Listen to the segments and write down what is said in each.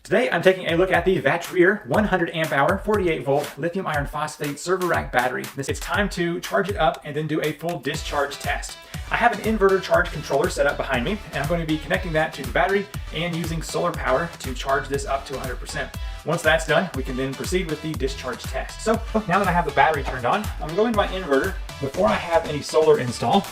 Today I'm taking a look at the Vatrer 100 amp hour 48 volt lithium iron phosphate server rack battery. It's time to charge it up and then do a full discharge test. I have an inverter charge controller set up behind me, and I'm going to be connecting that to the battery and using solar power to charge this up to 100%. Once that's done, we can then proceed with the discharge test. So now that I have the battery turned on, I'm going to go into my inverter. Before I have any solar install,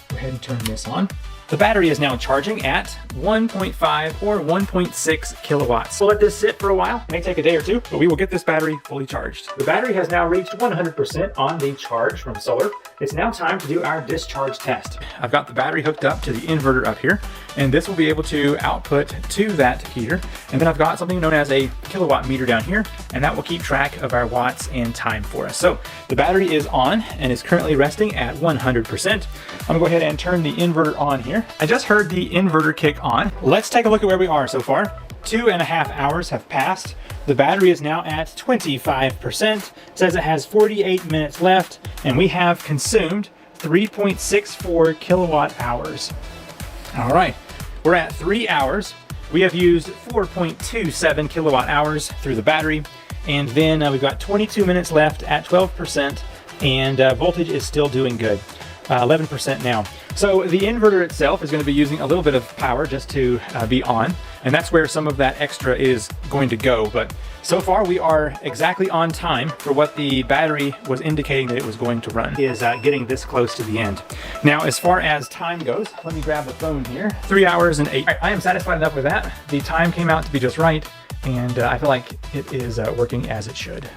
go ahead and turn this on. The battery is now charging at 1.5 or 1.6 kilowatts. We'll let this sit for a while. It may take a day or two, but we will get this battery fully charged. The battery has now reached 100% on the charge from solar. It's now time to do our discharge test. I've got the battery hooked up to the inverter up here, and this will be able to output to that heater. And then I've got something known as a kilowatt meter down here, and that will keep track of our watts and time for us. So the battery is on and is currently resting at 100%. I'm gonna go ahead and turn the inverter on here. I just heard the inverter kick on. Let's take a look at where we are so far. 2.5 hours have passed. The battery is now at 25%. It says it has 48 minutes left, and we have consumed 3.64 kilowatt hours. All right, we're at 3 hours. We have used 4.27 kilowatt hours through the battery, and then we've got 22 minutes left at 12%, and voltage is still doing good. 11% now. So the inverter itself is going to be using a little bit of power just to be on, and that's where some of that extra is going to go. But so far we are exactly on time for what the battery was indicating that it was going to run. Is getting this close to the end. Now, as far as time goes, let me grab the phone here. 3 hours and 8. I am satisfied enough with that. The time came out to be just right, and I feel like it is working as it should.